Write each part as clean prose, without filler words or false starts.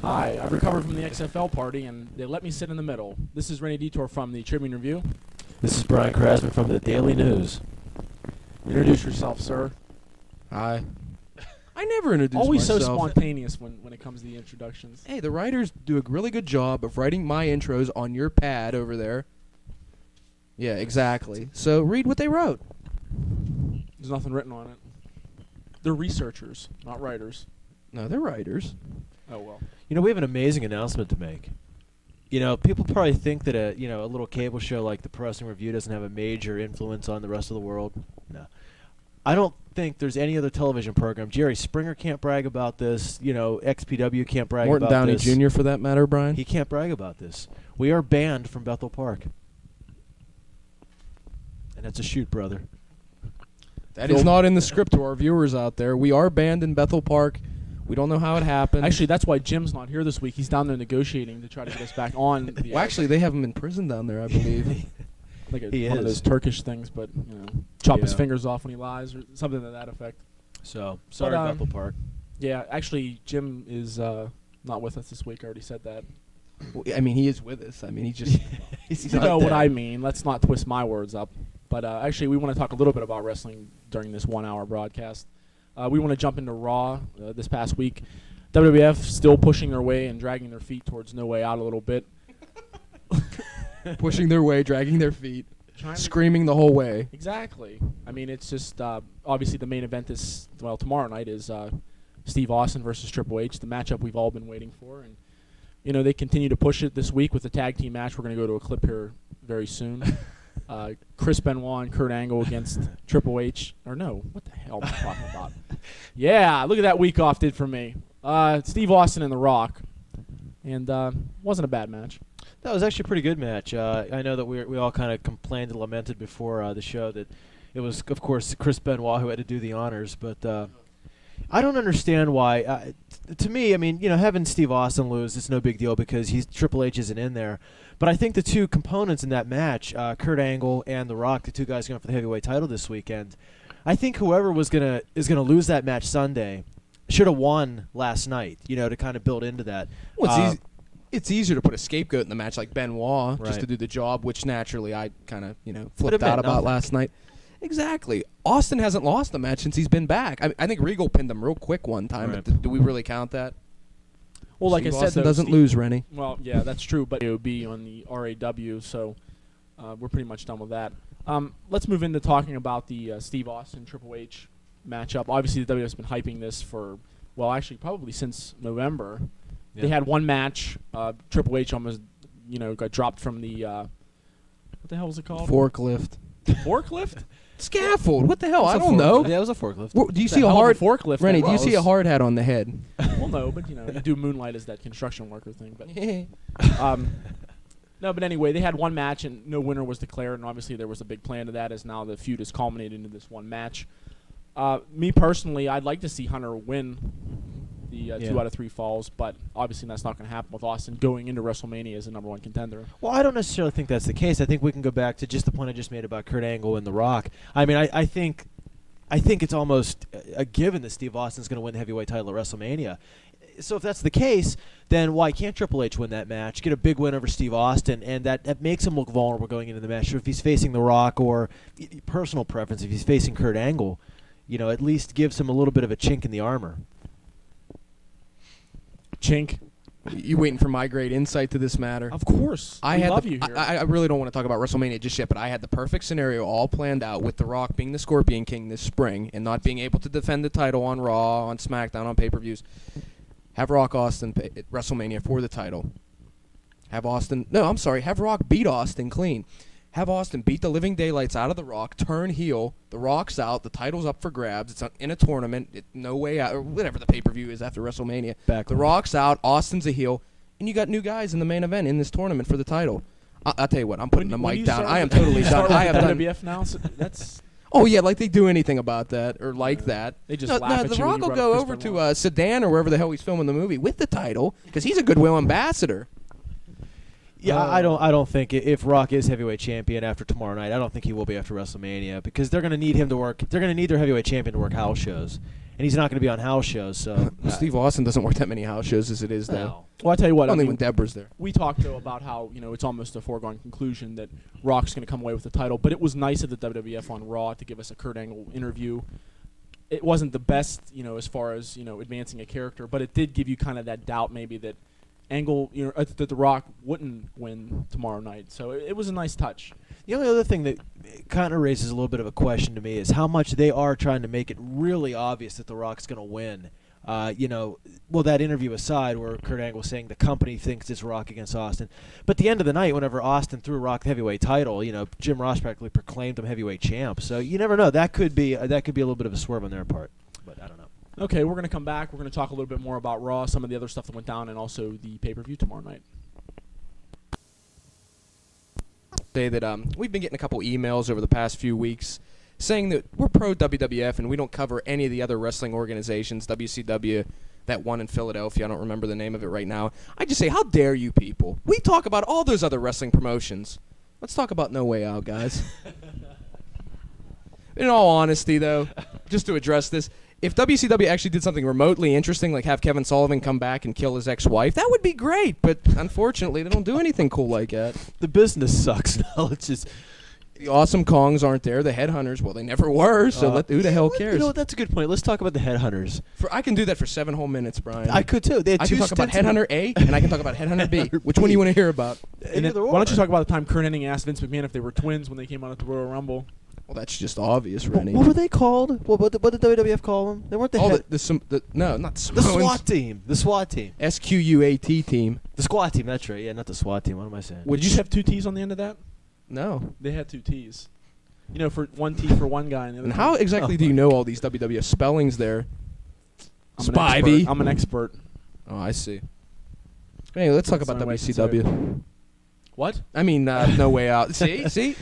Hi, I've recovered from the XFL party, and they let me sit in the middle. This is Rennie Detour from the Tribune Review. This is Brian Krasman from the Daily News. Introduce yourself, sir. Hi. I never introduce Always myself. so spontaneous when it comes to the introductions. Hey, the writers do a really good job of writing my intros on your pad over there. Yeah, exactly. So read what they wrote. There's nothing written on it. They're researchers, not writers. No, they're writers. Oh, well. You know, we have an amazing announcement to make. You know, people probably think that a little cable show like the Pro Wrestling Review doesn't have a major influence on the rest of the world. No. I don't think there's any other television program. Jerry Springer can't brag about this. You know, XPW can't brag Morton about Downey this. Jr. for that matter, Brian. He can't brag about this. We are banned from Bethel Park. And that's a shoot, brother. That is not in the script to our viewers out there. We are banned in Bethel Park. We don't know how it happened. Actually, that's why Jim's not here this week. He's down there negotiating to try to get us back on. The well, actually, they have him in prison down there, I believe. like He one of is. those Turkish things, but chop his Yeah. fingers off when he lies, or something to that effect. So, sorry, But, Bethel Park. Yeah, actually, Jim is not with us this week. I already said that. Well, I mean, he is with us. I mean, he just... he's You not know what there. I mean. Let's not twist my words up. But actually, we want to talk a little bit about wrestling during this 1 hour broadcast. We want to jump into Raw this past week. WWF still pushing their way and dragging their feet towards No Way Out a little bit. Pushing their way, dragging their feet, Trying to- screaming the whole way. Exactly. I mean, it's just obviously the main event is, well, tomorrow night is Steve Austin versus Triple H, the matchup we've all been waiting for. And, they continue to push it this week with the tag team match. We're going to go to a clip here very soon. Chris Benoit and Kurt Angle against Triple H. Or no, what the hell am I talking about? Yeah, look at that week off did for me. Steve Austin and The Rock. And wasn't a bad match. That was actually a pretty good match. I know that we all kind of complained and lamented before the show that it was, of course, Chris Benoit who had to do the honors. But I don't understand why. To me, I mean, having Steve Austin lose, it's no big deal because Triple H isn't in there. But I think the two components in that match, Kurt Angle and The Rock, the two guys going for the heavyweight title this weekend, I think whoever is gonna lose that match Sunday should have won last night. To kind of build into that. Well, it's easier to put a scapegoat in the match like Benoit Right. just to do the job, which naturally I kind of But flipped it meant out about nothing. last night. Exactly. Austin hasn't lost the match since he's been back. I think Regal pinned him real quick one time. Right. But do we really count that? Well, like Steve I said, Austin though, doesn't lose, Rennie. Well, yeah, that's true, but it would be on the RAW, so we're pretty much done with that. Let's move into talking about the Steve Austin Triple H matchup. Obviously, the WWF's been hyping this for, well, actually, probably since November. Yeah. They had one match. Triple H almost, got dropped from the, what the hell was it called? Forklift. Forklift? Scaffold. What the hell? It's I a don't forklift. know. Yeah, it was a forklift. Do you It's see a hell of hard forklift? Rennie, do you Well, see a hard hat on the head? Well, no, but, you do moonlight as that construction worker thing. But no, but anyway, they had one match and no winner was declared, and obviously there was a big plan to that as now the feud has culminated into this one match. Me personally, I'd like to see Hunter win the 2 out of 3 falls, but obviously that's not going to happen with Austin going into WrestleMania as a #1 contender. Well, I don't necessarily think that's the case. I think we can go back to just the point I just made about Kurt Angle and The Rock. I mean, I think it's almost a given that Steve Austin's going to win the heavyweight title at WrestleMania. So if that's the case, then why can't Triple H win that match, get a big win over Steve Austin, and that makes him look vulnerable going into the match? So if he's facing The Rock or personal preference, if he's facing Kurt Angle, at least gives him a little bit of a chink in the armor. Chink. You waiting for my great insight to this matter? Of course. I We had love the, you here. I really don't want to talk about WrestleMania just yet, but I had the perfect scenario all planned out with The Rock being the Scorpion King this spring and not being able to defend the title on Raw, on SmackDown, on pay-per-views. Have Rock Austin at WrestleMania for the title. Have Rock beat Austin clean. Have Austin beat the living daylights out of The Rock, turn heel, The Rock's out, the title's up for grabs, it's in a tournament, No Way Out, or whatever the pay-per-view is after WrestleMania. Backlash. The Rock's out, Austin's a heel, and you got new guys in the main event in this tournament for the title. I'll tell you what, I'm putting the mic down. I am totally done. I have done. WWF now. So that's Oh, yeah, like they do anything about that or like that. They just laugh at The you when Rock you will brought go up over Chris to Benoit. Sedan or wherever the hell he's filming the movie with the title because he's a goodwill ambassador. Yeah, I don't think if Rock is heavyweight champion after tomorrow night, I don't think he will be after WrestleMania because they're going to need him to work. They're going to need their heavyweight champion to work house shows, and he's not going to be on house shows. So Steve Austin doesn't work that many house shows as it is, though. no. Well, I tell you what. Only when Deborah's there. We talked though about how it's almost a foregone conclusion that Rock's going to come away with the title, but it was nice of the WWF on Raw to give us a Kurt Angle interview. It wasn't the best, as far as advancing a character, but it did give you kind of that doubt maybe that Angle, that the Rock wouldn't win tomorrow night. So it was a nice touch. The only other thing that kind of raises a little bit of a question to me is how much they are trying to make it really obvious that The Rock's going to win. Well, that interview aside where Kurt Angle was saying the company thinks it's Rock against Austin. But at the end of the night, whenever Austin threw Rock the heavyweight title, Jim Ross practically proclaimed him heavyweight champ. So you never know. That could be a little bit of a swerve on their part. But I don't know. Okay, we're going to come back. We're going to talk a little bit more about Raw, some of the other stuff that went down, and also the pay-per-view tomorrow night. Say that we've been getting a couple emails over the past few weeks saying that we're pro WWF and we don't cover any of the other wrestling organizations, WCW, that one in Philadelphia, I don't remember the name of it right now. I just say, how dare you people? We talk about all those other wrestling promotions. Let's talk about No Way Out, guys. In all honesty, though, just to address this, if WCW actually did something remotely interesting, like have Kevin Sullivan come back and kill his ex-wife, that would be great. But unfortunately, they don't do anything cool like that. The business sucks now. It's just The Awesome Kongs aren't there. The Headhunters, well, they never were. So who the hell cares? That's a good point. Let's talk about the Headhunters. I can do that for 7 whole minutes, Brian. I could too. They had I two can talk about stints in Headhunter A and I can talk about Headhunter B. Which one do you want to hear about? And then, why don't you talk about the time Kurt Hennig asked Vince McMahon if they were twins when they came out at the Royal Rumble? Well, that's just obvious, Rennie. What were they called? What did WWF call them? They weren't the head. No, not The Samoans. SWAT team. The SWAT team. SQUAT team. The squad team. That's right. Yeah, not the SWAT team. What am I saying? Did you have 2 T's on the end of that? No. They had 2 T's. For 1 T for one guy. And, the other And how one- exactly do you know all these WWF spellings there? I'm an Spivey. expert. I'm an expert. Oh, I see. Anyway, let's talk That's about the only way I can say WCW. What? I mean, No Way Out. See?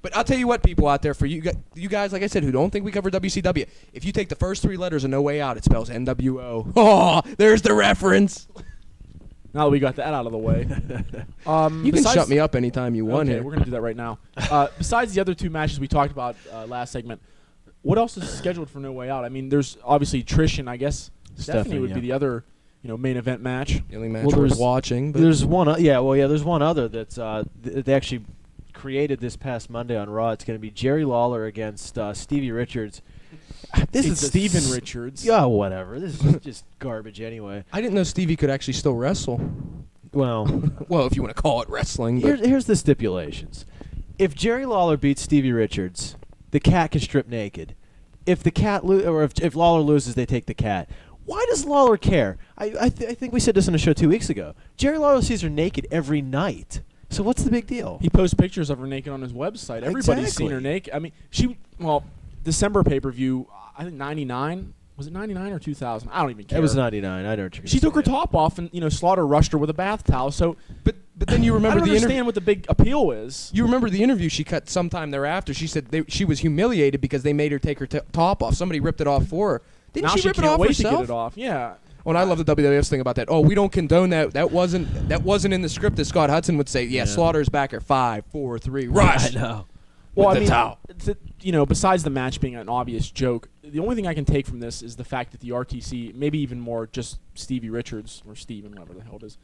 But I'll tell you what, people out there, for you guys, like I said, who don't think we cover WCW, if you take the first 3 letters of No Way Out, it spells NWO. Oh, there's the reference. Now that we got that out of the way. You can shut me up anytime you want Okay, here. we're going to do that right now. Besides the other 2 matches we talked about last segment, what else is scheduled for No Way Out? I mean, there's obviously Trish and I guess Stephanie would be the other main event match. The only match Well, worth there's- watching. But There's one. There's one other that's they actually created this past Monday on Raw. It's going to be Jerry Lawler against Stevie Richards. This It's is Steven Richards. Yeah, whatever. This is just garbage anyway. I didn't know Stevie could actually still wrestle. Well, Well, if you want to call it wrestling. But here's the stipulations. If Jerry Lawler beats Stevie Richards, the cat can strip naked. If the cat if Lawler loses, they take the cat. Why does Lawler care? I think we said this on the show 2 weeks ago. Jerry Lawler sees her naked every night. So what's the big deal? He posts pictures of her naked on his website. Everybody's seen her naked. I mean, December pay-per-view, I think 99. Was it 99 or 2000? I don't even care. It was 99. I don't. She took her top off and, Slaughter rushed her with a bath towel. So, but then you I remember don't the interview. understand what the big appeal is. You remember the interview she cut sometime thereafter. She said she was humiliated because they made her take her top off. Somebody ripped it off for her. Didn't Now she rip it can't off wait herself? to get it off. Yeah. Oh, and I love the WWF's thing about that. Oh, we don't condone that. That wasn't in the script. As Scott Hudson would say, yeah. Slaughter's back at 5, 4, 3, rush. I know. Well, With I the mean, towel. besides the match being an obvious joke, the only thing I can take from this is the fact that the RTC, maybe even more just Stevie Richards, or Steven, whatever the hell it is,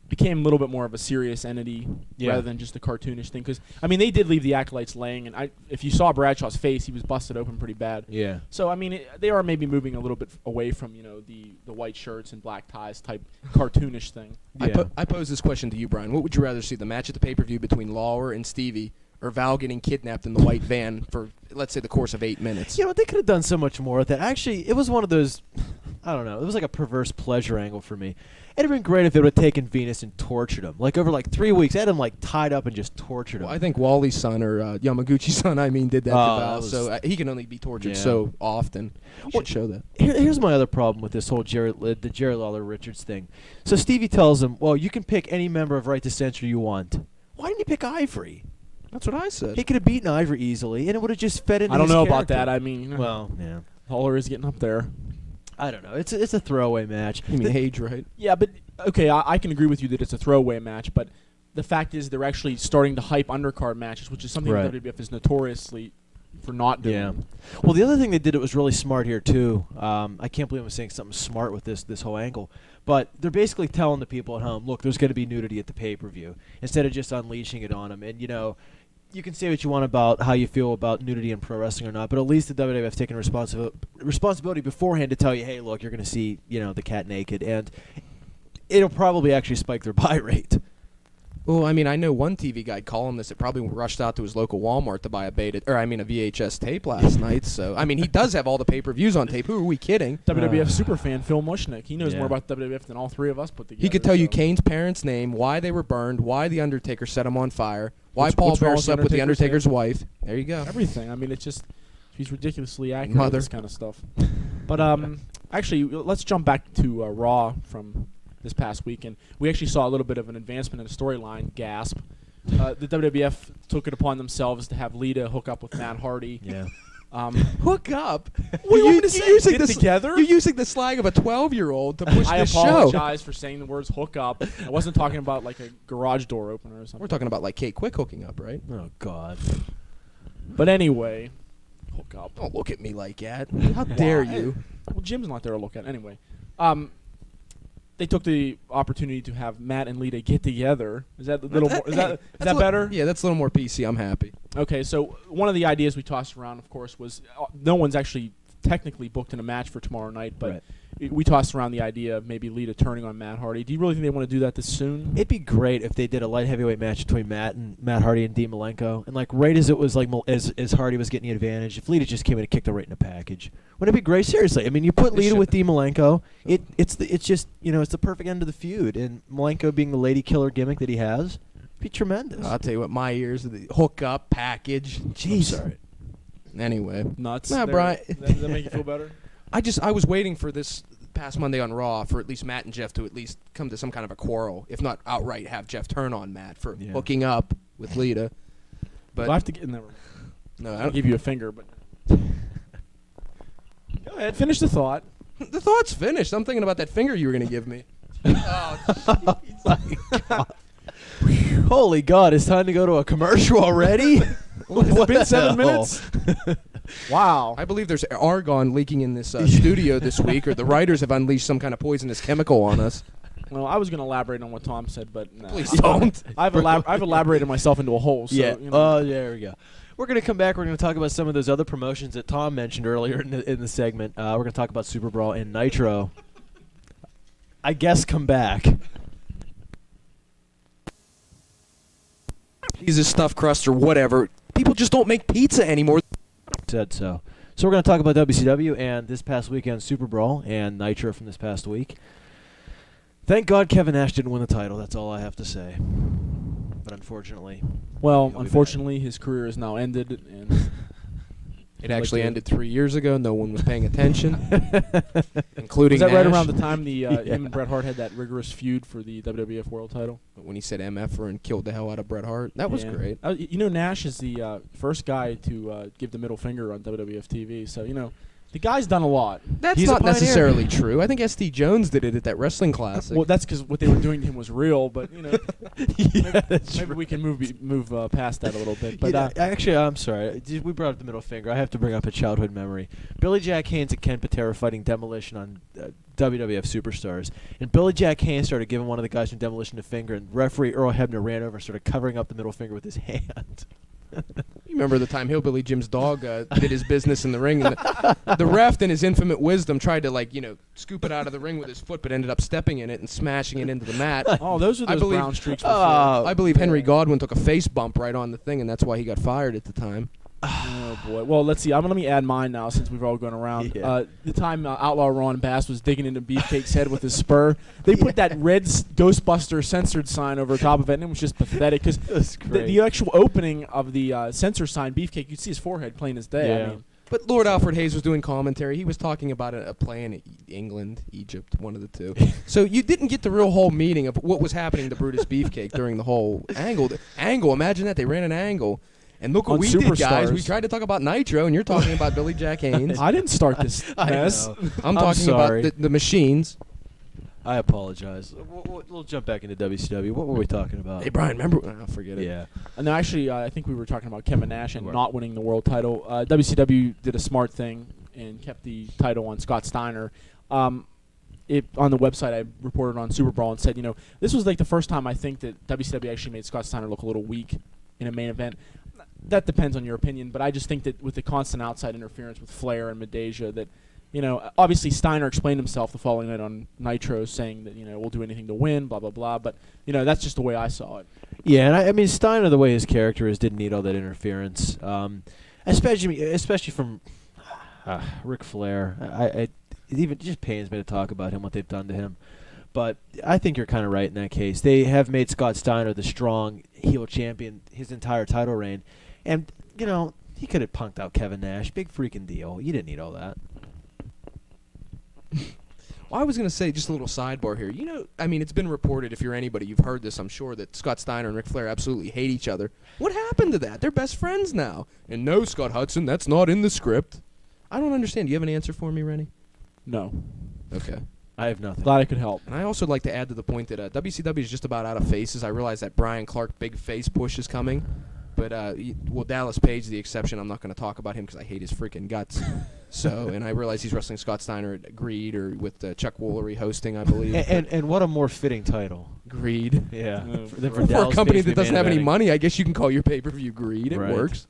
became a little bit more of a serious entity rather than just a cartoonish thing. Because, I mean, they did leave the Acolytes laying, and if you saw Bradshaw's face, he was busted open pretty bad. Yeah. So, I mean, they are maybe moving a little bit away from, the white shirts and black ties type cartoonish thing. Yeah. I pose this question to you, Brian. What would you rather see, the match at the pay-per-view between Lawler and Stevie, or Val getting kidnapped in the white van for, let's say, the course of 8 minutes? They could have done so much more with that. Actually, it was one of those, I don't know, it was like a perverse pleasure angle for me. It'd have been great if they would have taken Venus and tortured him. Like, over 3 weeks, they had him, tied up and just tortured him. Well, I think Wally's son, or Yamaguchi's son, did that to Val, so he can only be tortured so often. You should show that. Here's my other problem with this whole Jerry Lawler Richards thing. So Stevie tells him, well, you can pick any member of Right to Censor you want. Why didn't you pick Ivory? That's what I said. He could have beaten Ivory easily, and it would have just fed into I don't his know about character. that. I mean, Well, yeah. Lawler is getting up there. I don't know. It's a throwaway match. You mean Hage, right? Yeah, but okay, I can agree with you that it's a throwaway match, but the fact is they're actually starting to hype undercard matches, which is something Right. that WWF is notoriously for not doing. Yeah. Well, the other thing they did that was really smart here too. I can't believe I'm saying something smart with this whole angle, but they're basically telling the people at home, look, there's going to be nudity at the pay-per-view instead of just unleashing it on them. And you can say what you want about how you feel about nudity in pro wrestling or not, but at least the WWF's taken responsibility beforehand to tell you, hey, look, you're going to see the cat naked, and it'll probably actually spike their buy rate. Well, I mean, I know one TV guide columnist that probably rushed out to his local Walmart to buy a VHS tape last night. So, I mean, he does have all the pay-per-views on tape. Who are we kidding? WWF superfan Phil Mushnick. He knows Yeah. more about WWF than all three of us put together. He could tell you Kane's parents' name, why they were burned, why the Undertaker set him on fire, why Paul what's wrong Bearer with slept with the Undertaker's Undertaker's wife. There you go. everything. I mean, it's just he's ridiculously accurate Mother. with this kind of stuff. But actually, let's jump back to Raw from this past week, and we actually saw a little bit of an advancement in the storyline. Gasp! The WWF took it upon themselves to have Lita hook up with Matt Hardy. Yeah. Hook up? What do you want me to say? Using Get the together? You're using the slang of a 12-year-old to push I this show. apologize for saying the words hook up. I wasn't talking about like a garage door opener or something. We're talking about like Kate Quick hooking up, right? Oh God. But anyway, hook up. Don't look at me like that. How dare you? Well, Jim's not there to look at. Anyway, they took the opportunity to have Matt and Lita get together. Is that a little more? Is that better? Yeah, that's a little more PC. I'm happy. Okay, so one of the ideas we tossed around, of course, was no one's actually technically booked in a match for tomorrow night, but we tossed around the idea of maybe Lita turning on Matt Hardy. Do you really think they want to do that this soon? It'd be great if they did a light heavyweight match between Matt Hardy and Dean Malenko, and like right as it was like as Hardy was getting the advantage, if Lita just came in and kicked her right in the package, wouldn't it be great? Seriously, I mean, you put Lita with Dean Malenko, it's just it's the perfect end of the feud, and Malenko being the lady killer gimmick that he has, it'd be tremendous. I'll tell you what, my ears, the hook up package. Jeez. I'm sorry. Anyway, Nuts. Nah, There. Brian. Does that make you feel better? I was waiting for this past Monday on Raw for at least Matt and Jeff to at least come to some kind of a quarrel, if not outright have Jeff turn on Matt for hooking up with Lita. But Well, I have to get in there. no, I I'll don't, give you a finger, but go ahead. Finish the thought. the thought's finished. I'm thinking about that finger you were going to give me. Holy God, it's time to go to a commercial already? It's been 7 minutes. Wow. I believe there's argon leaking in this studio this week, or the writers have unleashed some kind of poisonous chemical on us. Well, I was going to elaborate on what Tom said, but no. Please don't. I've elaborated myself into a hole. So, Yeah. You know. There we go. We're going to come back. We're going to talk about some of those other promotions that Tom mentioned earlier in the segment. We're going to talk about SuperBrawl and Nitro. I guess come back. He's a stuffed crust or whatever. People just don't make pizza anymore. Said so. So we're going to talk about WCW and this past weekend SuperBrawl and Nitro from this past week. Thank God Kevin Nash didn't win the title. That's all I have to say. But unfortunately, Well, He'll be unfortunately, his career is now ended, and It actually ended 3 years ago. No one was paying attention, including was that right Nash. around the time him and Bret Hart had that rigorous feud for the WWF World Title? When he said MFer and killed the hell out of Bret Hart. That was Yeah. great. Nash is the first guy to give the middle finger on WWF TV, so the guy's done a lot. That's He's a not pioneer. necessarily true. I think S.T. Jones did it at that wrestling classic. Well, that's because what they were doing to him was real, but yeah, that's maybe we can move past that a little bit. But actually, I'm sorry. We brought up the middle finger. I have to bring up a childhood memory. Billy Jack Haynes and Ken Patera fighting Demolition on WWF Superstars. And Billy Jack Haynes started giving one of the guys from Demolition a finger, and referee Earl Hebner ran over and started covering up the middle finger with his hand. You remember the time Hillbilly Jim's dog did his business in the ring, and the ref, in his infinite wisdom, tried to scoop it out of the ring with his foot, but ended up stepping in it and smashing it into the mat. oh, those are I those believe- brown streaks. Before. I believe Henry Godwin took a face bump right on the thing, and that's why he got fired at the time. Oh boy. Well, let's see. Let me add mine now, since we've all gone around. Yeah. The time Outlaw Ron Bass was digging into Beefcake's head with his spur, they put that red Ghostbuster censored sign over top of it, and it was just pathetic. Because That's great. the actual opening of the censor sign, Beefcake, you'd see his forehead plain as day. Yeah. I mean, But Lord Alfred Hayes was doing commentary. He was talking about a play in England, Egypt, one of the two. So you didn't get the real whole meaning of what was happening to Brutus Beefcake during the whole angle. Imagine that. They ran an angle. And look what On we did, guys. Superstars. We tried to talk about Nitro, and you're talking about Billy Jack Haynes. I didn't start this I mess. know. I'm talking sorry. about the machines. I apologize. We'll jump back into WCW. What were we talking about? Hey, Brian, remember? I'll forget it. Yeah. No, actually, I think we were talking about Kevin Nash and We were. not winning the world title. WCW did a smart thing and kept the title on Scott Steiner. On the website, I reported on SuperBrawl and said, this was like the first time I think that WCW actually made Scott Steiner look a little weak in a main event. That depends on your opinion, but I just think that with the constant outside interference with Flair and Medeja that, obviously Steiner explained himself the following night on Nitro saying that, we'll do anything to win, blah, blah, blah. But, that's just the way I saw it. Yeah, and I mean Steiner, the way his character is, didn't need all that interference, especially from Ric Flair. It even just pains me to talk about him, what they've done to him. But I think you're kind of right in that case. They have made Scott Steiner the strong heel champion his entire title reign. And, he could have punked out Kevin Nash. Big freaking deal. You didn't need all that. Well, I was going to say, just a little sidebar here. It's been reported, if you're anybody, you've heard this, I'm sure, that Scott Steiner and Ric Flair absolutely hate each other. What happened to that? They're best friends now. And no, Scott Hudson, that's not in the script. I don't understand. Do you have an answer for me, Rennie? No. Okay. I have nothing. Glad I could help. And I also would like to add to the point that WCW is just about out of faces. I realize that Brian Clark big face push is coming. But, Dallas Page, the exception, I'm not going to talk about him because I hate his freaking guts. And I realize he's wrestling Scott Steiner at Greed or with Chuck Woolery hosting, I believe. And what a more fitting title. Great. Yeah. For a company that doesn't have any money, I guess you can call your pay-per-view Greed. It works.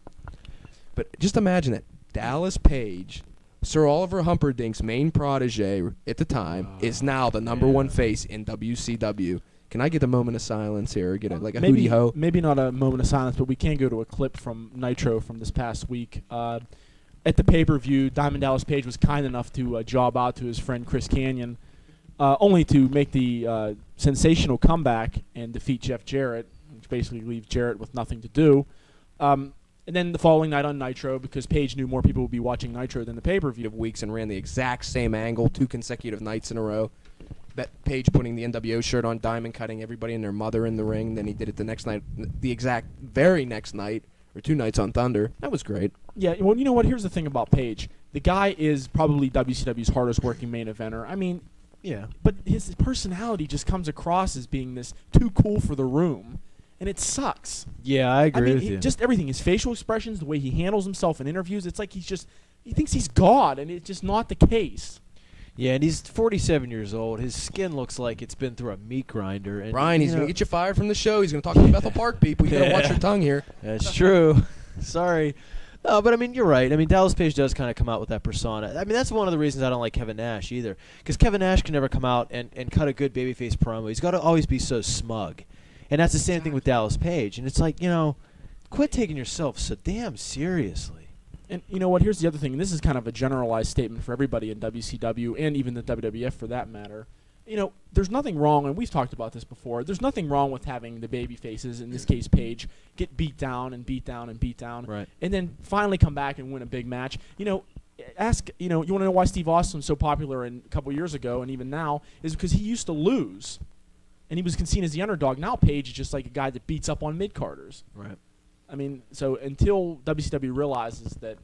But just imagine it. Dallas Page, Sir Oliver Humperdinck's main protege at the time, is now the number one face in WCW. Can I get a moment of silence here? Get a hootie ho? Maybe not a moment of silence, but we can go to a clip from Nitro from this past week. At the pay-per-view, Diamond Dallas Page was kind enough to job out to his friend Chris Kanyon, only to make the sensational comeback and defeat Jeff Jarrett, which basically leaves Jarrett with nothing to do. And then the following night on Nitro, because Page knew more people would be watching Nitro than the pay-per-view. Weeks and ran the exact same angle 2 consecutive nights in a row. Bet Page putting the NWO shirt on, Diamond cutting everybody and their mother in the ring. Then he did it the next night, the exact very next night, or 2 nights on Thunder. That was great. Yeah, well, you know what? Here's the thing about Page. The guy is probably WCW's hardest working main eventer. I mean, yeah, but his personality just comes across as being this too cool for the room, and it sucks. Yeah, I agree with you. Just everything, his facial expressions, the way he handles himself in interviews, it's like he thinks he's God, and it's just not the case. Yeah, and he's 47 years old. His skin looks like it's been through a meat grinder. And Brian, he's going to get you fired from the show. He's going to talk to the Bethel Park people. You got to watch your tongue here. That's true. Sorry. No, but I mean, you're right. I mean, Dallas Page does kind of come out with that persona. I mean, that's one of the reasons I don't like Kevin Nash either. Because Kevin Nash can never come out and cut a good babyface promo. He's got to always be so smug. And that's the same thing with Dallas Page. And it's like, quit taking yourself so damn seriously. And you know what? Here's the other thing, and this is kind of a generalized statement for everybody in WCW and even the WWF for that matter. There's nothing wrong, and we've talked about this before, there's nothing wrong with having the baby faces, in this case Page, get beat down and beat down and beat down, right, and then finally come back and win a big match. You want to know why Steve Austin was so popular a couple years ago and even now, is because he used to lose, and he was seen as the underdog. Now Page is just like a guy that beats up on mid-carders. Right. I mean, so until WCW realizes that,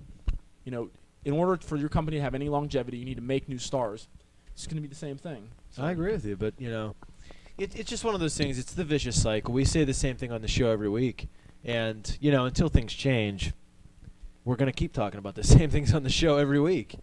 in order for your company to have any longevity, you need to make new stars. It's going to be the same thing. So I agree with you, but, it's just one of those things. It's the vicious cycle. We say the same thing on the show every week. And, until things change, we're going to keep talking about the same things on the show every week.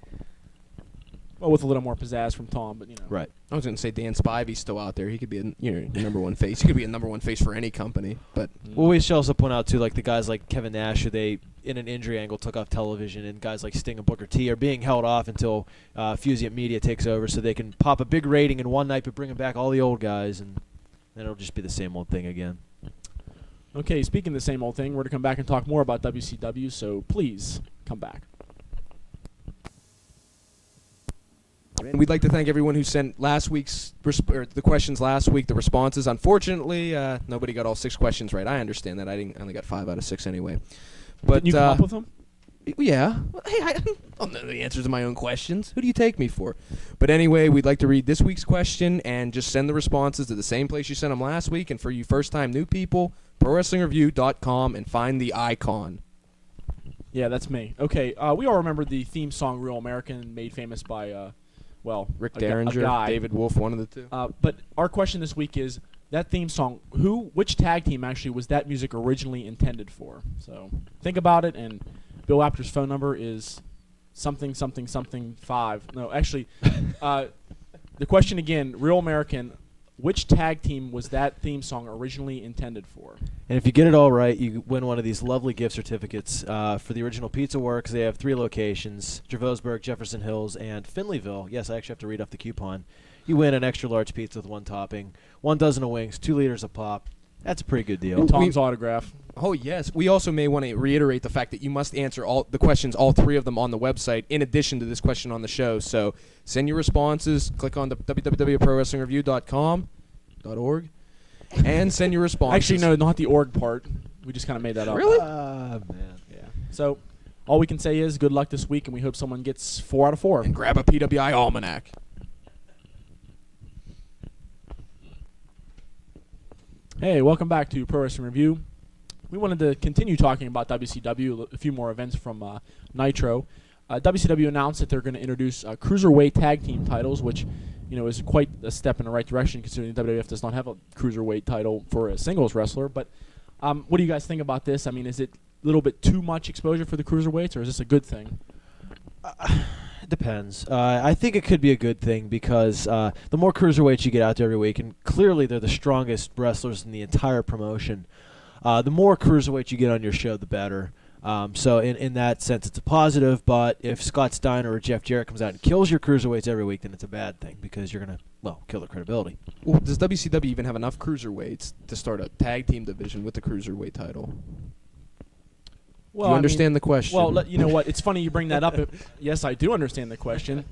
Well, with a little more pizzazz from Tom, but Right. I was going to say Dan Spivey's still out there. He could be a number one face. He could be a number one face for any company. But well, we should also point out too, like the guys like Kevin Nash, who they in an injury angle took off television, and guys like Sting and Booker T are being held off until Fusient Media takes over, so they can pop a big rating in one night, but bring back all the old guys, and then it'll just be the same old thing again. Okay, speaking of the same old thing, we're going to come back and talk more about WCW, so please come back. And we'd like to thank everyone who sent last week's the questions last week, the responses. Unfortunately, nobody got all 6 questions right. I understand that. I only got 5 out of 6 anyway. But Didn't you come up with them? Yeah. Hey, I don't know the answers to my own questions. Who do you take me for? But anyway, we'd like to read this week's question and just send the responses to the same place you sent them last week. And for you first-time new people, ProWrestlingReview.com, and find the icon. Yeah, that's me. Okay, we all remember the theme song "Real American," made famous by well, Rick a Derringer, guy. David Wolf, one of the two. But our question this week is that theme song. Which tag team actually was that music originally intended for? So think about it. And Bill Apter's phone number is something 5. No, actually, the question again, real American. Which tag team was that theme song originally intended for? And if you get it all right, you win one of these lovely gift certificates for the original Pizza Works. They have 3 locations: Javosburg, Jefferson Hills, and Finleyville. Yes, I actually have to read off the coupon. You win an extra large pizza with 1 topping, 1 dozen of wings, 2 liters of pop. That's a pretty good deal. And Tom's autograph. Oh, yes. We also may want to reiterate the fact that you must answer all the questions, all 3 of them, on the website, in addition to this question on the show. So send your responses. Click on the www.prowrestlingreview.com.org and send your responses. Actually, no, not the org part. We just kind of made that up. Really? Man. Yeah. So all we can say is good luck this week, and we hope someone gets 4 out of 4. And grab a PWI almanac. Hey, welcome back to Pro Wrestling Review. We wanted to continue talking about WCW, a few more events from Nitro. WCW announced that they're going to introduce cruiserweight tag team titles, which is quite a step in the right direction, considering the WWF does not have a cruiserweight title for a singles wrestler. But what do you guys think about this? I mean, is it a little bit too much exposure for the cruiserweights, or is this a good thing? It depends. I think it could be a good thing because the more cruiserweights you get out there every week, and clearly they're the strongest wrestlers in the entire promotion, the more cruiserweights you get on your show, the better. So in that sense, it's a positive. But if Scott Steiner or Jeff Jarrett comes out and kills your cruiserweights every week, then it's a bad thing because you're going to, kill their credibility. Well, does WCW even have enough cruiserweights to start a tag team division with the cruiserweight title? Well, Do you understand the question? Well, you know what? It's funny you bring that up. Yes, I do understand the question.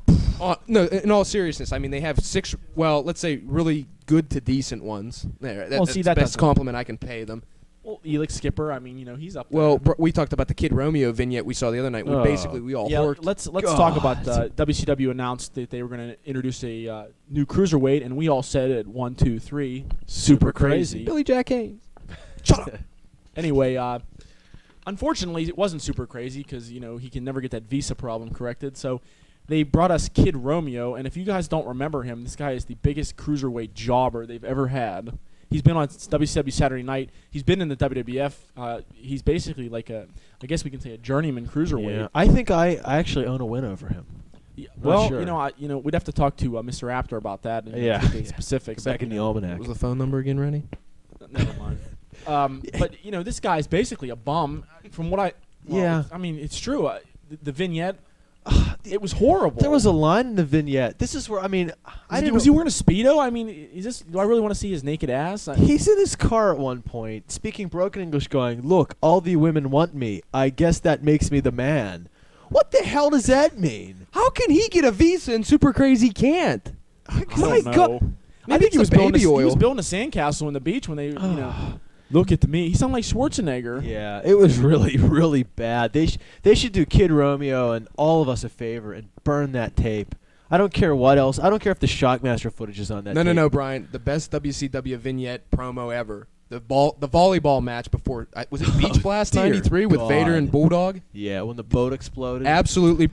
No, in all seriousness, I mean, they have 6, let's say really good to decent ones. There, that's the best compliment I can pay them. Well, Elix Skipper, I mean, he's up there. Well, we talked about the Kid Romeo vignette we saw the other night. We all horked. Let's talk about WCW announced that they were going to introduce a new cruiserweight, and we all said at 1, 2, 3, super crazy. Billy Jack Haynes. Shut up. Anyway, unfortunately, it wasn't super crazy because he can never get that visa problem corrected. So they brought us Kid Romeo, and if you guys don't remember him, this guy is the biggest cruiserweight jobber they've ever had. He's been on WCW Saturday Night. He's been in the WWF. He's basically like I guess we can say a journeyman cruiserweight. Yeah, I think I actually own a win over him. Yeah, well, sure. we'd have to talk to Mr. Apter about that and Yeah. get the specifics. Back in the almanac. What was the phone number again, Rennie? Never mind. But this guy's basically a bum. From what I mean, it's true. The vignette, it was horrible. There was a line in the vignette. This is where was he wearing a Speedo? I mean, do I really want to see his naked ass? He's in his car at one point, speaking broken English, going, "Look, all the women want me. I guess that makes me the man." What the hell does that mean? How can he get a visa and Super Crazy can't? I don't know. I think he was building baby oil. He was building a sandcastle on the beach when they, look at me. He sounded like Schwarzenegger. Yeah, it was really, really bad. They should do Kid Romeo and all of us a favor and burn that tape. I don't care what else. I don't care if the Shockmaster footage is on that tape. No, Brian. The best WCW vignette promo ever. The volleyball match before was it Beach Blast '93 with Vader and Bulldog? Yeah, when the boat exploded. Absolutely,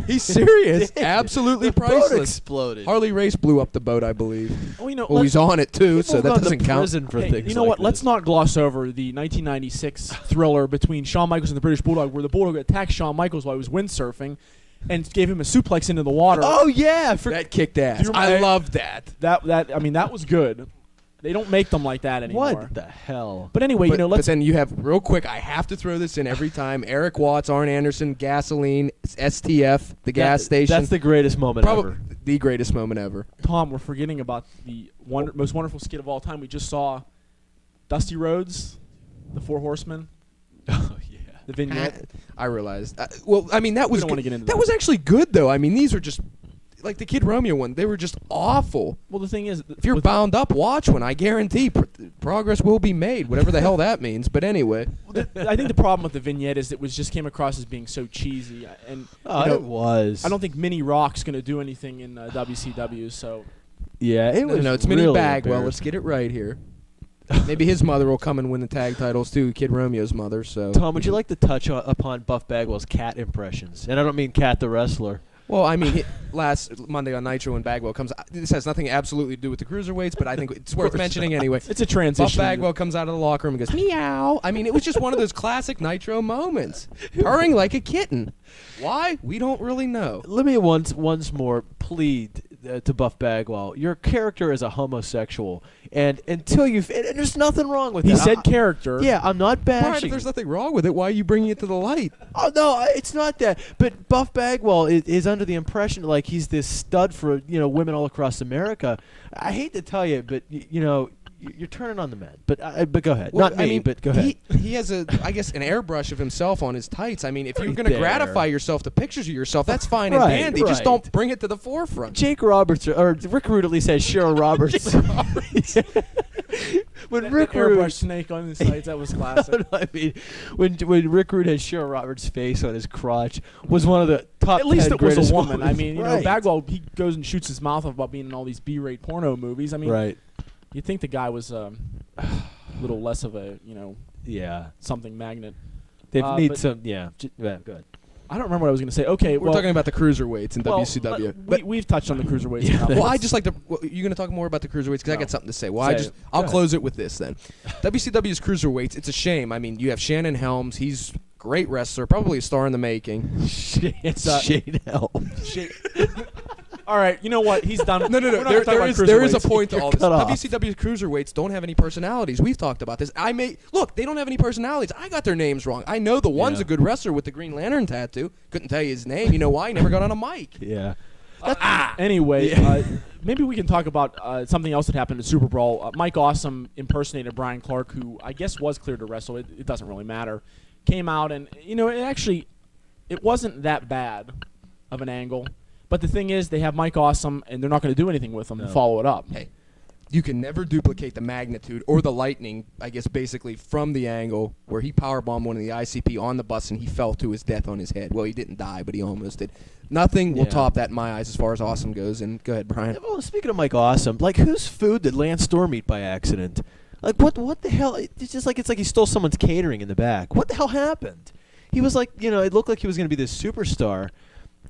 he's serious. Absolutely priceless. Boat exploded. Harley Race blew up the boat, I believe. Well, he's on it too, so that doesn't count. For hey, things you know like what? this. Let's not gloss over the 1996 thriller between Shawn Michaels and the British Bulldog, where the Bulldog attacked Shawn Michaels while he was windsurfing, and gave him a suplex into the water. Oh yeah, that kicked ass. I loved that. That was good. They don't make them like that anymore. What the hell? But anyway, But then you have, real quick, I have to throw this in every time, Eric Watts, Arn Anderson, Gasoline, STF, the gas station. That's the greatest moment ever. The greatest moment ever. Tom, we're forgetting about the most wonderful skit of all time. We just saw Dusty Rhodes, the Four Horsemen. Oh, yeah. The vignette. I realized. That was don't wanna get into that that. was actually good, though. I mean, these are just, like the Kid Romeo one, they were just awful. Well, the thing is, If you're bound up, watch one. I guarantee progress will be made, whatever the hell that means. But anyway. I think the problem with the vignette is it just came across as being so cheesy. And It was. I don't think Mini Rock's going to do anything in WCW, so... Yeah, it was. No, it's really Mini Bagwell. embarrassing. Let's get it right here. Maybe his mother will come and win the tag titles too, Kid Romeo's mother. So Tom, would you like to touch upon Buff Bagwell's cat impressions? And I don't mean Cat the wrestler. Well, I mean, last Monday on Nitro when Bagwell comes out, this has nothing absolutely to do with the cruiserweights, but I think it's worth mentioning anyway. It's a Buff transition. Bagwell comes out of the locker room and goes, meow. I mean, it was just one of those classic Nitro moments. Purring like a kitten. Why? We don't really know. Let me once more plead to Buff Bagwell. Your character is a homosexual, and until you, and there's nothing wrong with He that. said character. Yeah, I'm not Brian, if bashing. there's nothing wrong with it, why are you bringing it to the light? Oh no, it's not that. But Buff Bagwell is under the impression like he's this stud for women all across America. I hate to tell you, but you're turning on the men. But go ahead. Well, Not me, I mean, but go ahead. He has I guess, an airbrush of himself on his tights. I mean, if you're Right going to there. gratify yourself to pictures of yourself, that's fine Right, and dandy. Just right. don't bring it to the forefront. Jake Roberts or Rick Rude at least has Cheryl Roberts. When Rick Rude, airbrush snake on his sides, that was classic. I mean, when Rick Rude had Cheryl Roberts' face on his crotch, was one of the top. At least 10 it was greatest a woman. movies. I mean, Right. Bagwell, he goes and shoots his mouth off about being in all these B-rate porno movies. I mean, Right. you'd think the guy was a little less of a, Yeah. something magnet. They need but some. Yeah. Yeah. Good. I don't remember what I was going to say. Okay, We're talking about the cruiserweights in WCW. We've touched on the cruiserweights. Yeah, enough. Well, I just like to. You're going to talk more about the cruiserweights because I No. got something to say. Well, Say it. I'll Go ahead. close it with this then. WCW's cruiserweights. It's a shame. I mean, you have Shannon Helms. He's a great wrestler, probably a star in the making. It's Shane Helm. All right, you know what? He's done. No. We're not There, talking about there is a cruiserweights. point to all this. cut off. WCW cruiserweights don't have any personalities. We've talked about this. Look. They don't have any personalities. I got their names wrong. I know the one's Yeah. a good wrestler with the Green Lantern tattoo. Couldn't tell you his name. You know why? He never got on a mic. Yeah. Anyway, maybe we can talk about something else that happened at SuperBrawl. Mike Awesome impersonated Brian Clark, who I guess was cleared to wrestle. It doesn't really matter. Came out and it wasn't that bad of an angle. But the thing is, they have Mike Awesome, and they're not going to do anything with him to follow it up. Hey, you can never duplicate the magnitude or the lightning, I guess, basically from the angle where he powerbombed one of the ICP on the bus and he fell to his death on his head. Well, he didn't die, but he almost did. Nothing will Yeah. top that in my eyes as far as Awesome goes. And go ahead, Brian. Well, speaking of Mike Awesome, like whose food did Lance Storm eat by accident? Like what the hell? It's just like he stole someone's catering in the back. What the hell happened? He was like, it looked like he was going to be this superstar.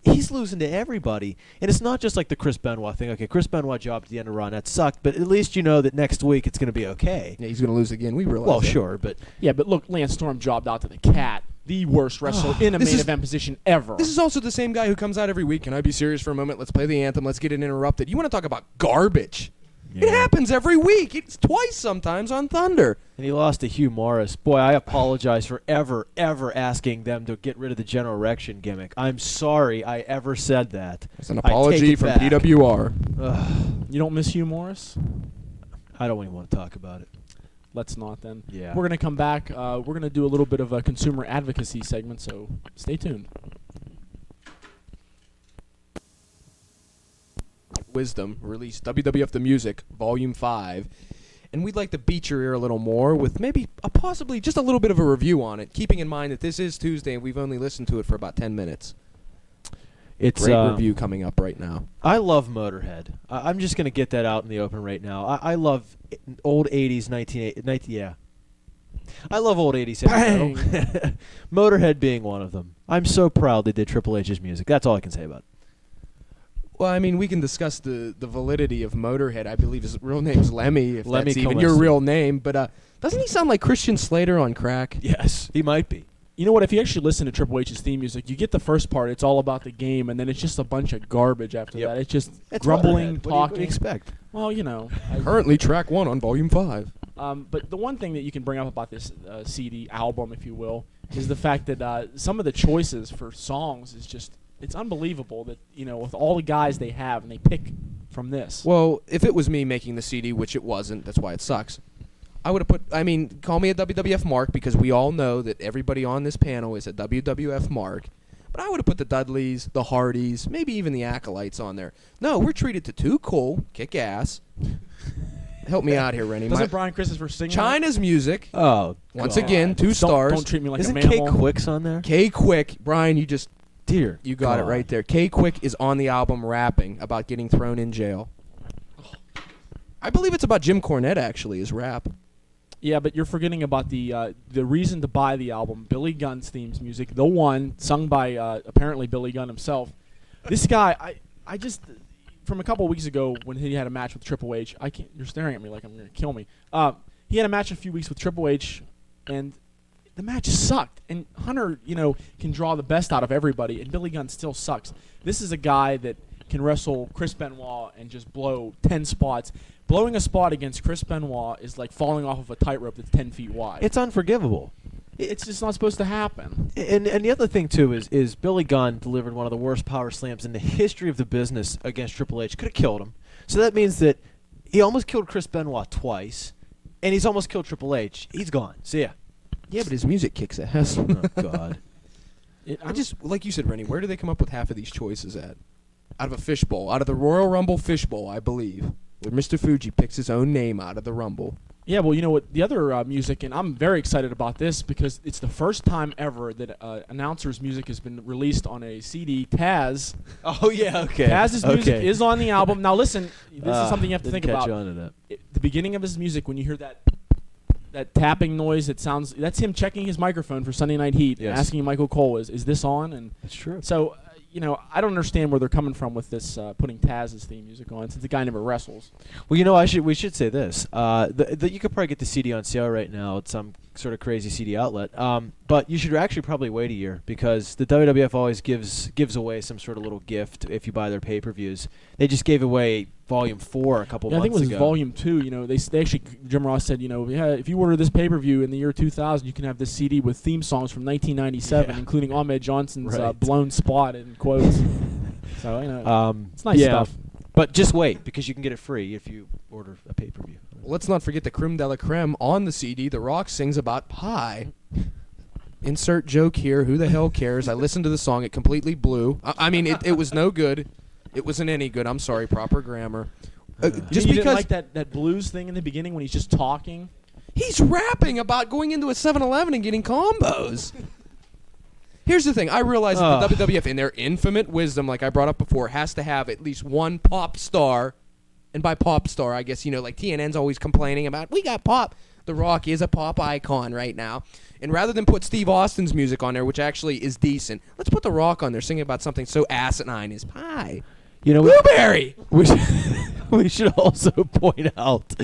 He's losing to everybody. And it's not just like the Chris Benoit thing. Okay, Chris Benoit job at the end of Raw, that sucked, but at least you know that next week it's going to be okay. Yeah, he's going to lose again. We realize Well, that. sure, but Yeah, but look, Lance Storm jobbed out to the cat, the worst wrestler in a This main is- event position ever. This is also the same guy who comes out every week. Can I be serious for a moment? Let's play the anthem. Let's get it interrupted. You want to talk about garbage? It Yeah. happens every week. It's twice sometimes on Thunder. And he lost to Hugh Morris. Boy, I apologize for ever asking them to get rid of the general erection gimmick. I'm sorry I ever said that. It's an I take apology it from back. PWR. Ugh, You don't miss Hugh Morris? I don't even want to talk about it. Let's not then. Yeah. We're going to come back. We're going to do a little bit of a consumer advocacy segment, so stay tuned. Wisdom released WWF The Music, Volume 5. And we'd like to beat your ear a little more with maybe possibly just a little bit of a review on it, keeping in mind that this is Tuesday and we've only listened to it for about 10 minutes. It's Great review coming up right now. I love Motorhead. I'm just going to get that out in the open right now. I love old 80s, 1980, yeah. I love old 80s heavy metal. Motorhead being one of them. I'm so proud they did Triple H's music. That's all I can say about it. Well, I mean, we can discuss the validity of Motorhead. I believe his real name's Lemmy, if Lemmy that's even Kilmister. your real name. But doesn't he sound like Christian Slater on crack? Yes, he might be. You know what? If you actually listen to Triple H's theme music, you get the first part. It's all about the game, and then it's just a bunch of garbage after Yep. that. It's just It's grumbling, Motorhead. What do talking. you expect? Well, Currently track 1 on Volume 5. But the one thing that you can bring up about this CD album, if you will, is the fact that some of the choices for songs is just, it's unbelievable that, with all the guys they have, and they pick from this. Well, if it was me making the CD, which it wasn't, that's why it sucks, I would have put, call me a WWF mark because we all know that everybody on this panel is a WWF mark. But I would have put the Dudleys, the Hardys, maybe even the Acolytes on there. No, we're treated to Too Cool, Kick Ass. Help me out here, Rennie. Doesn't Brian Christopher sing that? China's Music. Oh, Once God. again, 2 Don't- stars. Don't treat me like Isn't a Kay mammal. Quick's on there? K Quick, Brian, you Dear got it God. right there. K Quick is on the album rapping about getting thrown in jail. I believe it's about Jim Cornette actually, his rap. Yeah, but you're forgetting about the reason to buy the album, Billy Gunn's themes music, the one sung by apparently Billy Gunn himself. This guy, I just from a couple of weeks ago when he had a match with Triple H. I can't. You're staring at me like I'm gonna kill me. He had a match a few weeks with Triple H, and the match sucked. And Hunter, can draw the best out of everybody, and Billy Gunn still sucks. This is a guy that can wrestle Chris Benoit and just blow 10 spots. Blowing a spot against Chris Benoit is like falling off of a tightrope that's 10 feet wide. It's unforgivable. It's just not supposed to happen. And the other thing, too, is Billy Gunn delivered one of the worst power slams in the history of the business against Triple H. Could have killed him. So that means that he almost killed Chris Benoit twice, and he's almost killed Triple H. He's gone. See ya. Yeah, but his music kicks ass. Oh, God. I just, like you said, Rennie, where do they come up with half of these choices at? Out of a fishbowl. Out of the Royal Rumble fishbowl, I believe, where Mr. Fuji picks his own name out of the Rumble. Yeah, well, you know what? The other music, and I'm very excited about this because it's the first time ever that announcer's music has been released on a CD. Taz. Oh, yeah, okay. Taz's music is on the album. Now, listen, this is something you have to think about. On to that. The beginning of his music, when you hear that tapping noise, that's him checking his microphone for Sunday Night Heat, and asking Michael Cole, is this on? And it's true. So, I don't understand where they're coming from with this putting Taz's theme music on, since the guy never wrestles. Well, we should say this. You could probably get the CD on sale right now at some sort of crazy CD outlet. But you should actually probably wait a year, because the WWF always gives away some sort of little gift if you buy their pay-per-views. They just gave away Volume 4 a couple months ago. I think it was Volume 2. They actually, Jim Ross said, if you order this pay-per-view in the year 2000, you can have this CD with theme songs from 1997, including Ahmed Johnson's blown spot in quotes. So, it's nice stuff. But just wait, because you can get it free if you order a pay-per-view. Let's not forget the creme de la creme on the CD. The Rock sings about pie. Insert joke here. Who the hell cares? I listened to the song. It completely blew. I mean, it was no good. It wasn't any good. I'm sorry. Proper grammar. Just you didn't like that blues thing in the beginning when he's just talking? He's rapping about going into a 7-Eleven and getting combos. Here's the thing. I realize that the WWF, in their infinite wisdom, like I brought up before, has to have at least one pop star. And by pop star, I guess, like TNN's always complaining about, we got pop. The Rock is a pop icon right now. And rather than put Steve Austin's music on there, which actually is decent, let's put The Rock on there singing about something so asinine as pie. Blueberry! We should also point out,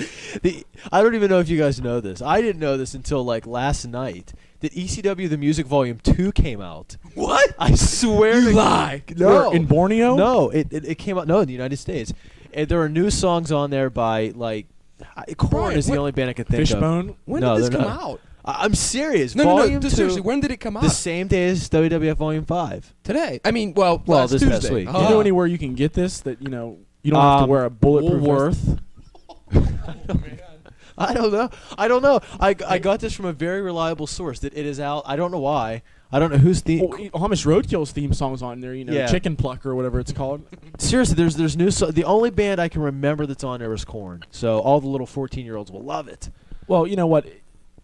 I don't even know if you guys know this. I didn't know this until last night, that ECW The Music Volume 2 came out. What? I swear you to lie. No. In Borneo? No, it came out, in the United States. And there are new songs on there by, Korn is the only band I can think of. Fishbone? When did this come out? I'm serious. No, seriously, when did it come out? The same day as WWF Volume 5. Today. I mean, last this Tuesday. past week. Do you know anywhere you can get this that, you don't have to wear a bulletproof Woolworth. I don't know. I got this from a very reliable source that it is out. I don't know why. I don't know who's the Amish Roadkill's theme song's on there, Chicken Pluck or whatever it's called. Seriously, there's new the only band I can remember that's on there is Korn. So all the little 14-year-olds will love it. Well, you know what?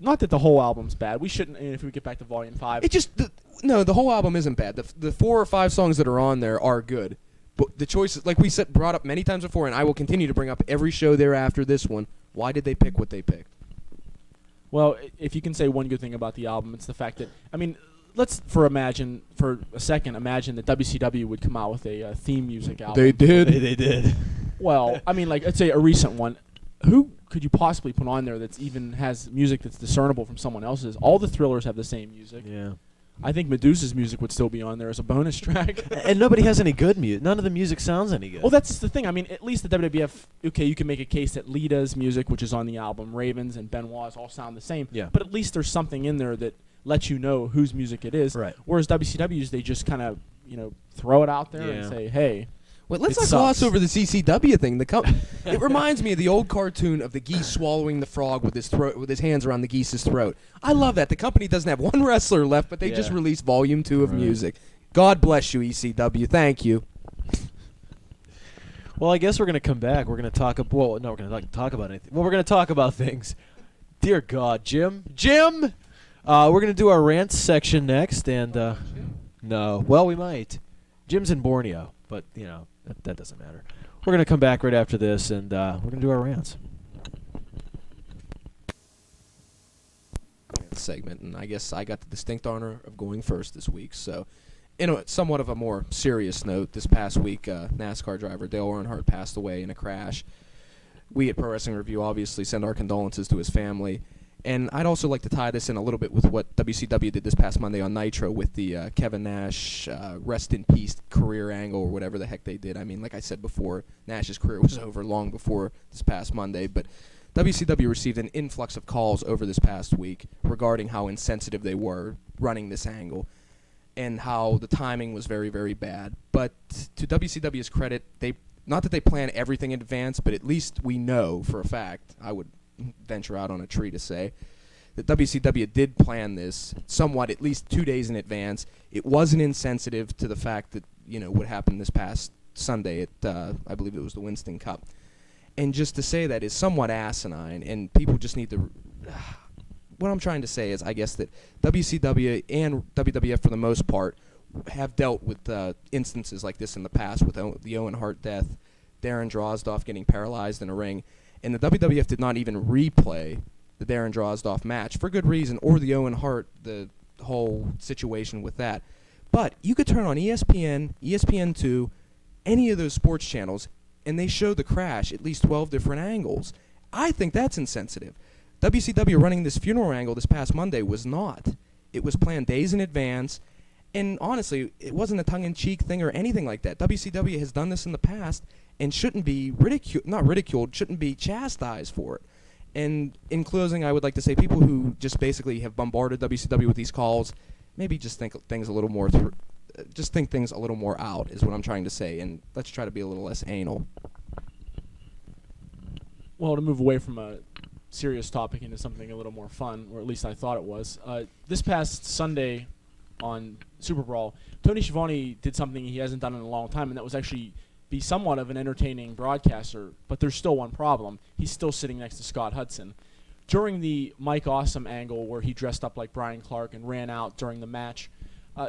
Not that the whole album's bad. We shouldn't, if we get back to Volume 5. It just the whole album isn't bad. The 4 or 5 songs that are on there are good. But the choices, like we said, brought up many times before, and I will continue to bring up every show thereafter this one. Why did they pick what they picked? Well, if you can say one good thing about the album, it's the fact that, let's for a second imagine that WCW would come out with a theme music album. They did. They did. Well, let's say a recent one. Who could you possibly put on there that's even has music that's discernible from someone else's? All the Thrillers have the same music. Yeah. I think Medusa's music would still be on there as a bonus track. And nobody has any good music. None of the music sounds any good. Well, that's the thing. At least the WWF, you can make a case that Lita's music, which is on the album, Ravens and Benoit's all sound the same. Yeah. But at least there's something in there that lets you know whose music it is. Right. Whereas WCW's, they just kind of, throw it out there and say, hey. Well, let's not gloss over the CCW thing. It reminds me of the old cartoon of the geese swallowing the frog with his hands around the geese's throat. I love that. The company doesn't have one wrestler left, but they just released Volume 2 of music. God bless you, ECW. Thank you. Well, I guess we're going to come back. We're going to talk about... Well, no, we're going to talk about anything. Well, we're going to talk about things. Dear God, Jim! We're going to do our rants section next, and... no. Well, we might. Jim's in Borneo, but, that doesn't matter. We're going to come back right after this, and we're going to do our rants. Segment, and I guess I got the distinct honor of going first this week. So, somewhat of a more serious note, this past week, NASCAR driver Dale Earnhardt passed away in a crash. We at Pro Wrestling Review obviously send our condolences to his family. And I'd also like to tie this in a little bit with what WCW did this past Monday on Nitro with the Kevin Nash rest in peace career angle or whatever the heck they did. I mean, like I said before, Nash's career was over long before this past Monday, but WCW received an influx of calls over this past week regarding how insensitive they were running this angle and how the timing was very, very bad. But to WCW's credit, not that they plan everything in advance, but at least we know for a fact, I would venture out on a tree to say, that WCW did plan this somewhat, at least 2 days in advance. It wasn't insensitive to the fact that, what happened this past Sunday at, I believe it was the Winston Cup. And just to say that is somewhat asinine, and people just need to... what I'm trying to say is, I guess, that WCW and WWF, for the most part, have dealt with instances like this in the past, with the Owen Hart death, Darren Drozdoff getting paralyzed in a ring, and the WWF did not even replay the Darren Drozdoff match for good reason, or the Owen Hart, the whole situation with that. But you could turn on ESPN, ESPN2, any of those sports channels, and they show the crash at least 12 different angles. I think that's insensitive. WCW running this funeral angle this past Monday was not. It was planned days in advance, and honestly, it wasn't a tongue-in-cheek thing or anything like that. WCW has done this in the past and shouldn't be ridiculed, shouldn't be chastised for it. And in closing, I would like to say people who just basically have bombarded WCW with these calls, maybe just think things a little more out is what I'm trying to say, and let's try to be a little less anal. Well, to move away from a serious topic into something a little more fun, or at least I thought it was, this past Sunday on SuperBrawl, Tony Schiavone did something he hasn't done in a long time, and that was actually be somewhat of an entertaining broadcaster, but there's still one problem. He's still sitting next to Scott Hudson. During the Mike Awesome angle where he dressed up like Brian Clark and ran out during the match,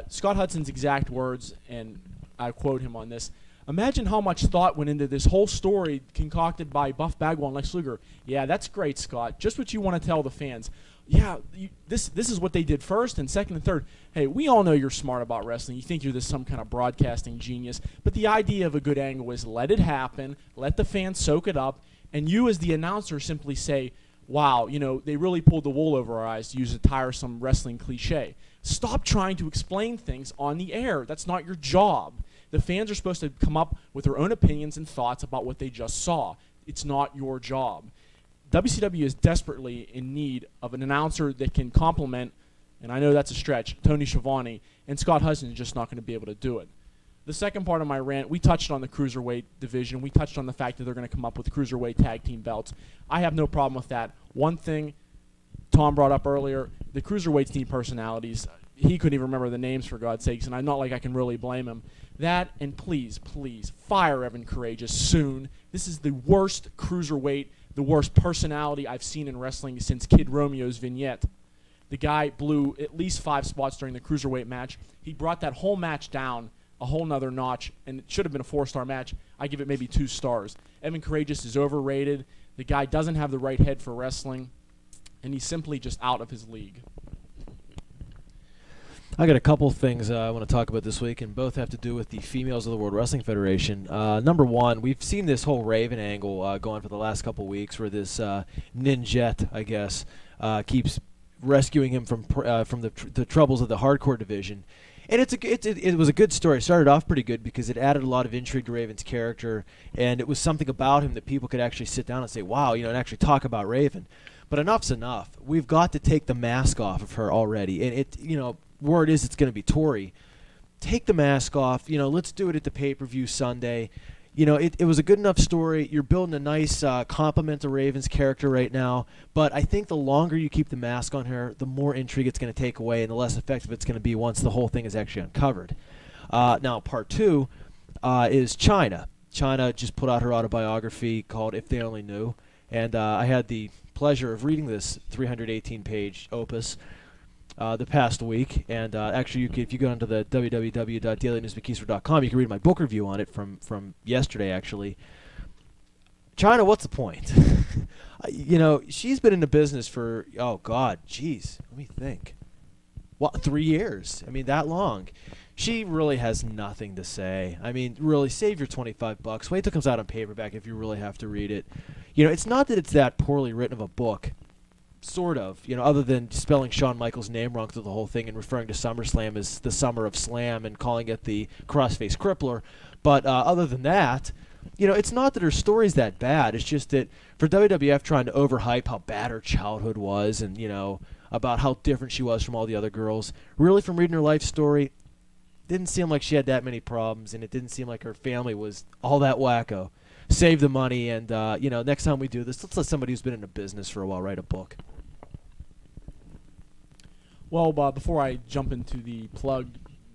Scott Hudson's exact words, and I quote him on this, "Imagine how much thought went into this whole story concocted by Buff Bagwell and Lex Luger. Yeah, that's great, Scott. Just what you want to tell the fans. Yeah, this is what they did first and second and third. Hey, we all know you're smart about wrestling. You think you're some kind of broadcasting genius. But the idea of a good angle is let it happen, let the fans soak it up, and you as the announcer simply say, wow, they really pulled the wool over our eyes, to use a tiresome wrestling cliche. Stop trying to explain things on the air. That's not your job. The fans are supposed to come up with their own opinions and thoughts about what they just saw. It's not your job. WCW is desperately in need of an announcer that can complement, and I know that's a stretch, Tony Schiavone, and Scott Hudson is just not going to be able to do it. The second part of my rant, we touched on the Cruiserweight division. We touched on the fact that they're going to come up with Cruiserweight tag team belts. I have no problem with that. One thing Tom brought up earlier, the Cruiserweight team personalities, he couldn't even remember the names, for God's sakes, and I'm not like I can really blame him. That, and please, fire Evan Courageous soon. This is the worst Cruiserweight, the worst personality I've seen in wrestling since Kid Romeo's vignette. The guy blew at least 5 spots during the Cruiserweight match. He brought that whole match down a whole nother notch, and it should have been a 4-star match. I give it maybe 2 stars. Evan Courageous is overrated. The guy doesn't have the right head for wrestling, and he's simply just out of his league. I got a couple things I want to talk about this week, and both have to do with the females of the World Wrestling Federation. Number one, we've seen this whole Raven angle going for the last couple weeks, where this ninjet, I guess, keeps rescuing him from the troubles of the hardcore division. And it was a good story. It started off pretty good because it added a lot of intrigue to Raven's character, and it was something about him that people could actually sit down and say, wow, and actually talk about Raven. But enough's enough. We've got to take the mask off of her already. And word is it's going to be Tori. Take the mask off. Let's do it at the pay-per-view Sunday. It was a good enough story. You're building a nice compliment to Raven's character right now. But I think the longer you keep the mask on her, the more intrigue it's going to take away and the less effective it's going to be once the whole thing is actually uncovered. Now, part 2 is Chyna. Chyna just put out her autobiography called If They Only Knew. And I had the pleasure of reading this 318-page opus the past week, and actually, if you go onto the www.dailynewsmckeeser.com, you can read my book review on it from yesterday, actually. Chyna, what's the point? She's been in the business for, let me think. 3 years. I mean, that long. she really has nothing to say. I mean, really, save your $25. Wait till it comes out on paperback if you really have to read it. It's not that it's that poorly written of a book. Sort of, other than spelling Shawn Michaels' name wrong through the whole thing and referring to SummerSlam as the Summer of Slam and calling it the Crossface Crippler. But other than that, it's not that her story's that bad. It's just that for WWF trying to overhype how bad her childhood was and, about how different she was from all the other girls, really from reading her life story, didn't seem like she had that many problems, and it didn't seem like her family was all that wacko. Save the money, and, next time we do this, let's let somebody who's been in the business for a while write a book. Well, before I jump into the plug,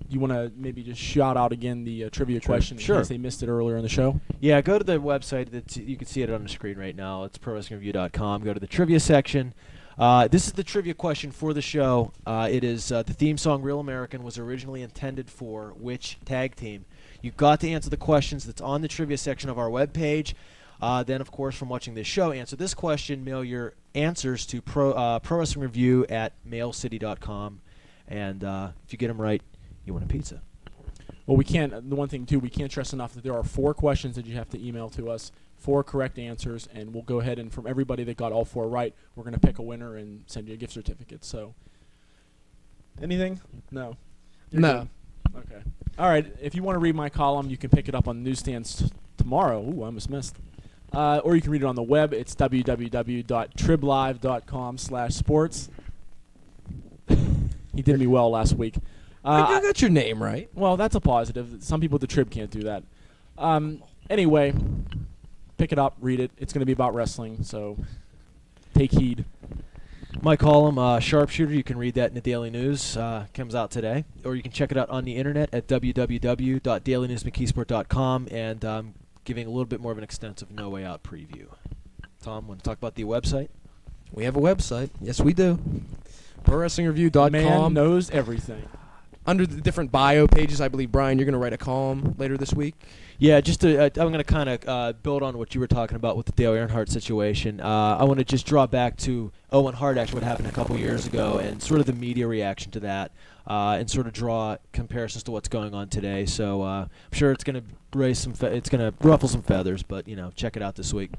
you want to maybe just shout out again the trivia question in case they missed it earlier in the show? Yeah, go to the website. You can see it on the screen right now. It's ProWrestlingReview.com. Go to the trivia section. This is the trivia question for the show. It is the theme song Real American was originally intended for which tag team? You've got to answer the questions that's on the trivia section of our webpage. Then, of course, from watching this show, answer this question. Mail your answers to Pro Wrestling Review at mailcity.com. And if you get them right, you win a pizza. Well, the one thing, too, we can't stress enough that there are 4 questions that you have to email to us, 4 correct answers, and we'll go ahead and from everybody that got all 4 right, we're going to pick a winner and send you a gift certificate. So, anything? No. No. Okay. All right. If you want to read my column, you can pick it up on newsstands tomorrow. Ooh, I almost missed. Or you can read it on the web. It's www.triblive.com/sports. He did me well last week. I got your name right. Well, that's a positive. Some people at the Trib can't do that. Anyway, pick it up, read it. It's going to be about wrestling, so take heed. My column, Sharpshooter, you can read that in the Daily News. Comes out today. Or you can check it out on the internet at www.dailynewsmckeysport.com, and giving a little bit more of an extensive No Way Out preview. Tom, want to talk about the website? We have a website. Yes, we do. ProWrestlingReview.com. Man knows everything. Under the different bio pages, I believe, Brian, you're going to write a column later this week. Yeah, just I'm going to kind of build on what you were talking about with the Dale Earnhardt situation. I want to just draw back to Owen Hart, actually, what happened a couple years ago, and sort of the media reaction to that, and sort of draw comparisons to what's going on today. So I'm sure it's going to it's going to ruffle some feathers, but check it out this week.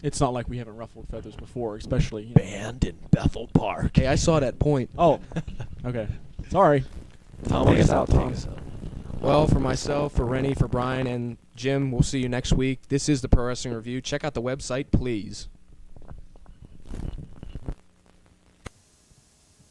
It's not like we haven't ruffled feathers before, especially banned in Bethel Park. Hey, I saw that point. Oh, okay. Sorry. Tom, take us out, Tom. Well, for myself, for Rennie, for Brian, and Jim, we'll see you next week. This is the Pro Wrestling Review. Check out the website, please.